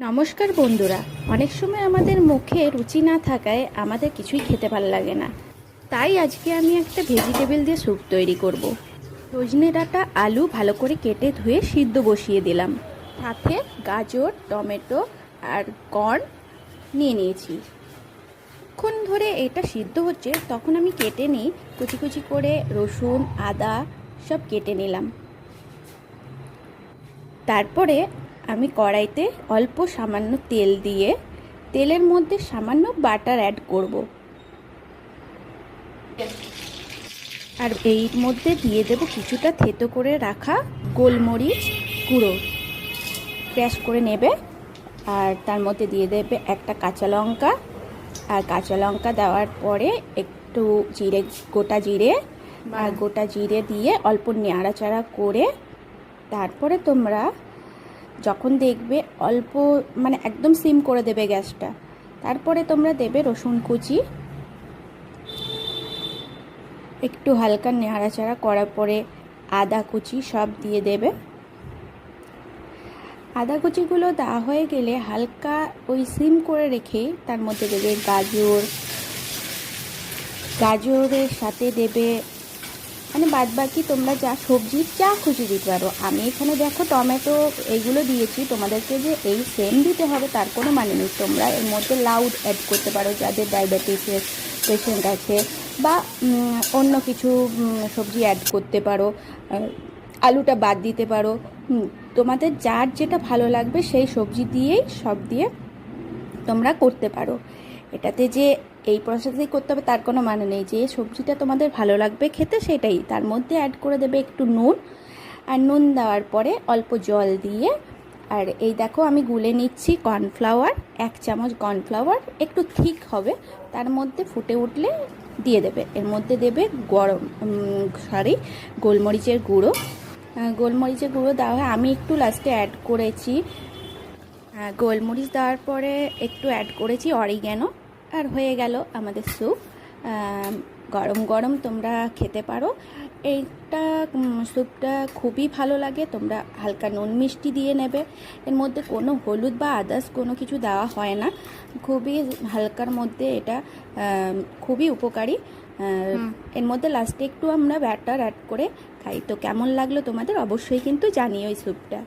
নমস্কার বন্ধুরা। অনেক সময় আমাদের মুখে রুচি না থাকায় আমাদের কিছুই খেতে ভালো লাগে না। তাই আজকে আমি একটা ভেজিটেবল দিয়ে স্যুপ তৈরি করব। সজনে ডাঁটা আলু ভালো করে কেটে ধুয়ে সিদ্ধ বসিয়ে দিলাম, সাথে গাজর টমেটো আর কর্ন নিয়ে নিয়েছি। কিছুক্ষণ ধরে এটা সিদ্ধ হচ্ছে, তখন আমি কেটে নিই কুচি কুচি করে রসুন আদা সব কেটে নিলাম। তারপরে আমি কড়াইতে অল্প সামান্য তেল দিয়ে তেলের মধ্যে সামান্য বাটার অ্যাড করব, আর এই মধ্যে দিয়ে দেব কিছুটা থেতো করে রাখা গোলমরিচ গুঁড়ো, ক্র্যাশ করে নেবে। আর তার মধ্যে দিয়ে দেবে একটা কাঁচা লঙ্কা, আর কাঁচা লঙ্কা দেওয়ার পরে একটু গোটা জিরে দিয়ে অল্প নাড়াচাড়া করে তারপরে তোমরা যখন দেখবে অল্প একদম সিম করে দেবে গ্যাসটা, তারপরে তোমরা দেবে রসুন কুচি, একটু হালকা নাড়াচাড়া করার পরে আদা কুচি সব দিয়ে দেবে। আদা কুচিগুলো দেওয়া হয়ে গেলে হালকা ওই সিম করে রেখে তার মধ্যে দেবে গাজরের সাথে দেবে বাদবাকি তোমরা যা সবজি যা খুশি দিতে পারো। আমি এখানে দেখো টমেটো এইগুলো দিয়েছি, তোমাদেরকে যে এই সেম দিতে হবে তার কোনো মানে নেই। তোমরা এর মধ্যে লাউ অ্যাড করতে পারো যাদের ডায়াবেটিসের পেশেন্ট আছে, বা অন্য কিছু সবজি অ্যাড করতে পারো, আলুটা বাদ দিতে পারো। তোমাদের যার যেটা ভালো লাগবে সেই সবজি দিয়েই সব দিয়ে তোমরা করতে পারো। এটাতে যে এই প্রসেসেই করতে হবে তার কোনো মানে নেই। যে সবজিটা তোমাদের ভালো লাগবে খেতে সেটাই তার মধ্যে অ্যাড করে দেবে একটু নুন, আর নুন দেওয়ার পরে অল্প জল দিয়ে, আর এই দেখো আমি গুলে নিচ্ছি কর্নফ্লাওয়ার, 1 চামচ কর্নফ্লাওয়ার, একটু থিক হবে, তার মধ্যে ফুটে উঠলে দিয়ে দেবে। এর মধ্যে দেবে গোলমরিচের গুঁড়ো দেওয়া হয়, আমি একটু লাস্টে অ্যাড করেছি। গোলমরিচ দেওয়ার পরে একটু অ্যাড করেছি অরিগ্যানো, আর হয়ে গেল আমাদের স্যুপ। গরম গরম তোমরা খেতে পারো। এইটা স্যুপটা খুবই ভালো লাগে। তোমরা হালকা নুন মিষ্টি দিয়ে নেবে। এর মধ্যে কোনো হলুদ বা আদার্স কোনো কিছু দেওয়া হয় না, খুবই হালকার মধ্যে এটা খুবই উপকারী। এর মধ্যে লাস্টে একটু আমরা ব্যাটার অ্যাড করে খাই। তো কেমন লাগলো তোমাদের অবশ্যই কিন্তু জানিও এই স্যুপটা।